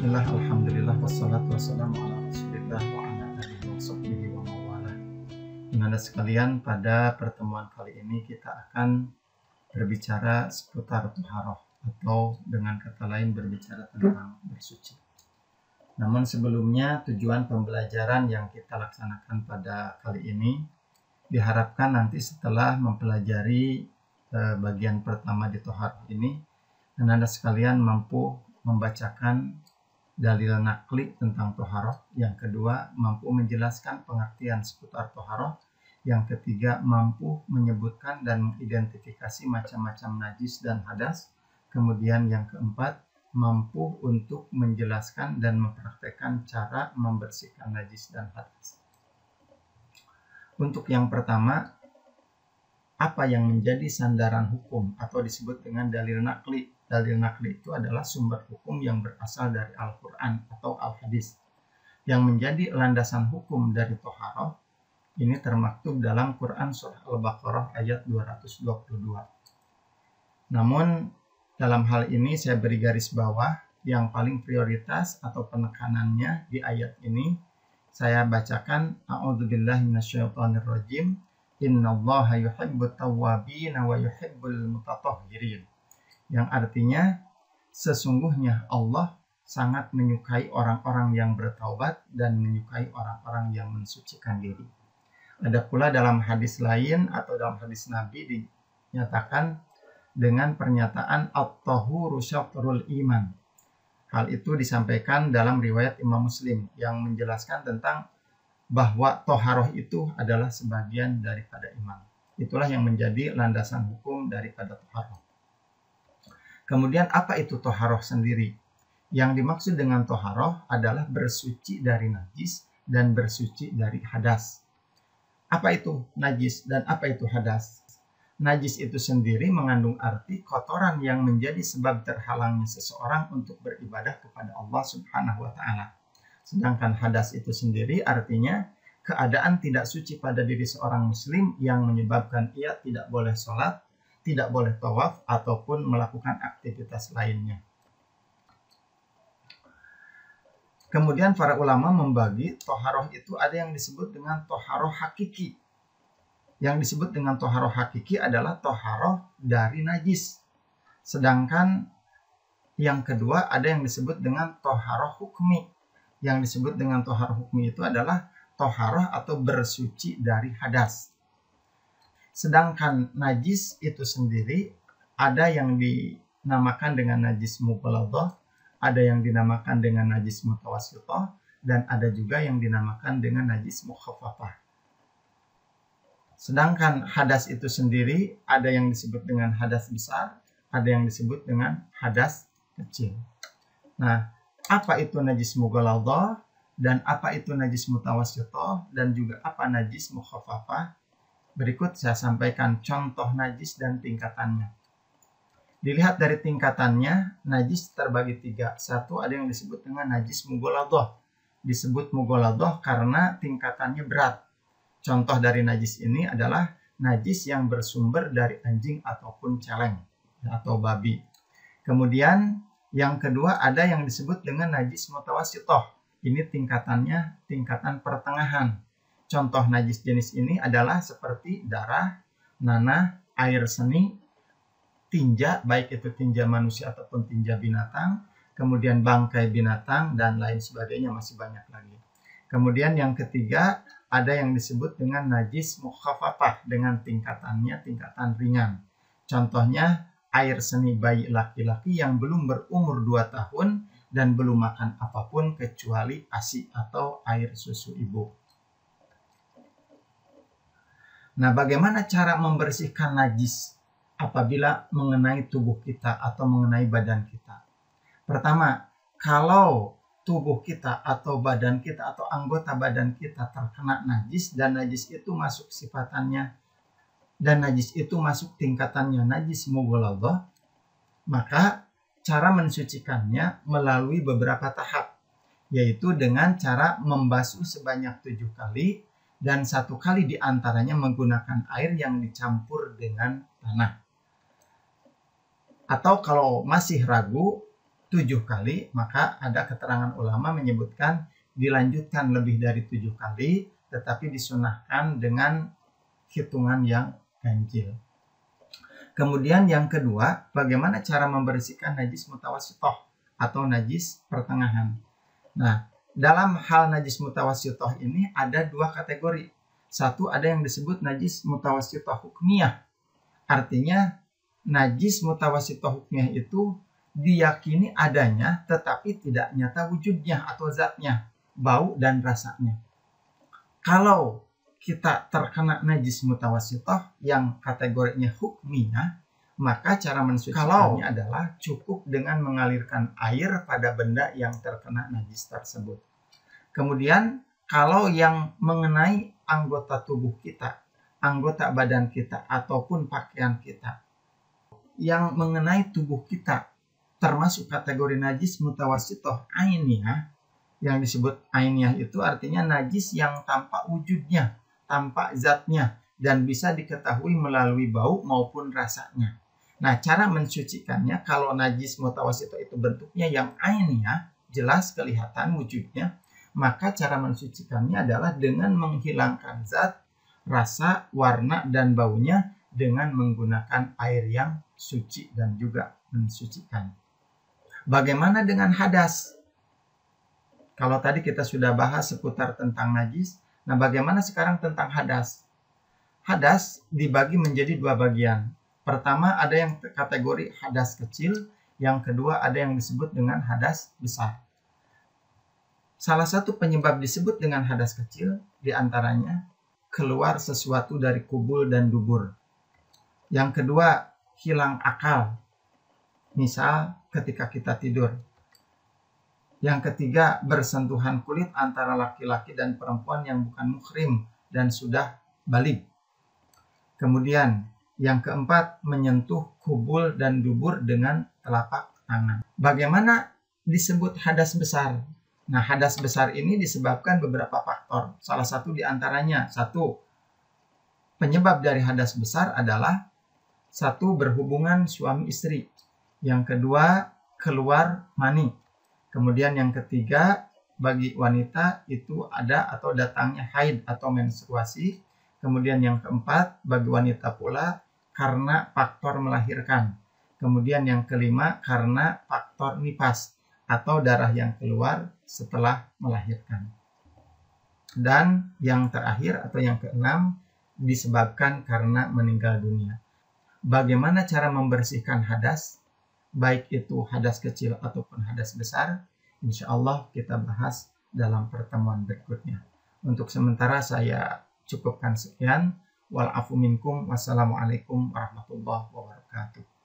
Bismillah, alhamdulillah, wassalatu wassalamu ala rasulillah wa ala alihi wa sahbihi wa mawalah. Teman-teman sekalian, pada pertemuan kali ini kita akan berbicara seputar taharah, atau dengan kata lain berbicara tentang bersuci. Namun sebelumnya, tujuan pembelajaran yang kita laksanakan pada kali ini diharapkan nanti setelah mempelajari bagian pertama di taharah ini, Anda sekalian mampu membacakan dalil nakli tentang taharah, yang kedua mampu menjelaskan pengertian seputar taharah, yang ketiga mampu menyebutkan dan mengidentifikasi macam-macam najis dan hadas, kemudian yang keempat mampu untuk menjelaskan dan mempraktekkan cara membersihkan najis dan hadas. Untuk yang pertama, apa yang menjadi sandaran hukum atau disebut dengan dalil nakli? Dalil nakli itu adalah sumber hukum yang berasal dari Al-Quran atau Al-Hadis. Yang menjadi landasan hukum dari taharah ini termaktub dalam Quran Surah Al-Baqarah ayat 222. Namun dalam hal ini saya beri garis bawah, yang paling prioritas atau penekanannya di ayat ini saya bacakan, A'udzubillahi minasyaitonirrajim, Innallaha yuhibbut tawwabin wa yuhibbul mutatahhirin. Yang artinya, sesungguhnya Allah sangat menyukai orang-orang yang bertaubat dan menyukai orang-orang yang mensucikan diri. Ada pula dalam hadis lain atau dalam hadis Nabi dinyatakan dengan pernyataan at-tahuru syatrul iman. Hal itu disampaikan dalam riwayat Imam Muslim yang menjelaskan tentang bahwa taharah itu adalah sebagian daripada iman. Itulah yang menjadi landasan hukum daripada taharah. Kemudian apa itu taharah sendiri? Yang dimaksud dengan taharah adalah bersuci dari najis dan bersuci dari hadas. Apa itu najis dan apa itu hadas? Najis itu sendiri mengandung arti kotoran yang menjadi sebab terhalangnya seseorang untuk beribadah kepada Allah Subhanahu wa Ta'ala. Sedangkan hadas itu sendiri artinya keadaan tidak suci pada diri seorang muslim yang menyebabkan ia tidak boleh sholat, tidak boleh tawaf, ataupun melakukan aktivitas lainnya. Kemudian para ulama membagi taharah itu ada yang disebut dengan taharah hakiki. Yang disebut dengan taharah hakiki adalah taharah dari najis. Sedangkan yang kedua ada yang disebut dengan taharah hukmi. Yang disebut dengan taharah hukmi itu adalah taharah atau bersuci dari hadas. Sedangkan najis itu sendiri ada yang dinamakan dengan najis mughaladah, ada yang dinamakan dengan najis mutawassithah, dan ada juga yang dinamakan dengan najis mukhaffafah. Sedangkan hadas itu sendiri ada yang disebut dengan hadas besar, ada yang disebut dengan hadas kecil. Nah, apa itu najis mughaladah dan apa itu najis mutawassithah dan juga apa najis mukhaffafah? Berikut saya sampaikan contoh najis dan tingkatannya. Dilihat dari tingkatannya, najis terbagi tiga. Satu, ada yang disebut dengan najis mughaladah. Disebut mughaladah karena tingkatannya berat. Contoh dari najis ini adalah najis yang bersumber dari anjing ataupun celeng atau babi. Kemudian yang kedua ada yang disebut dengan najis mutawassithah. Ini tingkatannya tingkatan pertengahan. Contoh najis jenis ini adalah seperti darah, nanah, air seni, tinja, baik itu tinja manusia ataupun tinja binatang, kemudian bangkai binatang, dan lain sebagainya, masih banyak lagi. Kemudian yang ketiga, ada yang disebut dengan najis mukhaffafah dengan tingkatannya tingkatan ringan. Contohnya, air seni bayi laki-laki yang belum berumur 2 tahun dan belum makan apapun kecuali ASI atau air susu ibu. Nah, bagaimana cara membersihkan najis apabila mengenai tubuh kita atau mengenai badan kita? Pertama, kalau tubuh kita atau badan kita atau anggota badan kita terkena najis dan najis itu masuk sifatannya dan najis itu masuk tingkatannya najis mughaladah, maka cara mensucikannya melalui beberapa tahap, yaitu dengan cara membasuh sebanyak 7 kali dan 1 kali diantaranya menggunakan air yang dicampur dengan tanah. Atau kalau masih ragu, 7 kali, maka ada keterangan ulama menyebutkan dilanjutkan lebih dari 7 kali, tetapi disunahkan dengan hitungan yang ganjil. Kemudian yang kedua, bagaimana cara membersihkan najis mutawassithah atau najis pertengahan. Nah, dalam hal najis mutawassithah ini ada dua kategori. Satu, ada yang disebut najis mutawassithah hukmiyah. Artinya, najis mutawassithah hukmiyah itu diyakini adanya tetapi tidak nyata wujudnya atau zatnya, bau dan rasanya. Kalau kita terkena najis mutawassithah yang kategorinya hukmiyah, maka cara mensucikannya adalah cukup dengan mengalirkan air pada benda yang terkena najis tersebut. Kemudian kalau yang mengenai anggota tubuh kita, anggota badan kita ataupun pakaian kita, yang mengenai tubuh kita termasuk kategori najis mutawassithah ainiyah, yang disebut ainiyah itu artinya najis yang tampak wujudnya, tampak zatnya, dan bisa diketahui melalui bau maupun rasanya. Nah, cara mensucikannya kalau najis mutawassithah itu bentuknya yang ainiyah, jelas kelihatan wujudnya, maka cara mensucikannya adalah dengan menghilangkan zat, rasa, warna, dan baunya dengan menggunakan air yang suci dan juga mensucikan. Bagaimana dengan hadas? Kalau tadi kita sudah bahas seputar tentang najis, nah bagaimana sekarang tentang hadas? Hadas dibagi menjadi dua bagian. Pertama ada yang kategori hadas kecil, yang kedua ada yang disebut dengan hadas besar. Salah satu penyebab disebut dengan hadas kecil diantaranya keluar sesuatu dari kubul dan dubur. Yang kedua, hilang akal. Misal ketika kita tidur. Yang ketiga, bersentuhan kulit antara laki-laki dan perempuan yang bukan muhrim dan sudah baligh. Kemudian, yang keempat, menyentuh kubul dan dubur dengan telapak tangan. Bagaimana disebut hadas besar? Nah, hadas besar ini disebabkan beberapa faktor. Salah satu diantaranya, satu, penyebab dari hadas besar adalah satu, berhubungan suami istri. Yang kedua, keluar mani. Kemudian yang ketiga, bagi wanita itu ada atau datangnya haid atau menstruasi. Kemudian yang keempat, bagi wanita pula karena faktor melahirkan. Kemudian yang kelima, karena faktor nifas atau darah yang keluar setelah melahirkan. Dan yang terakhir atau yang keenam, disebabkan karena meninggal dunia. Bagaimana cara membersihkan hadas? Baik itu hadas kecil ataupun hadas besar, insya Allah kita bahas dalam pertemuan berikutnya. Untuk sementara saya cukupkan sekian. Wal afu minkum. Wassalamualaikum warahmatullahi wabarakatuh.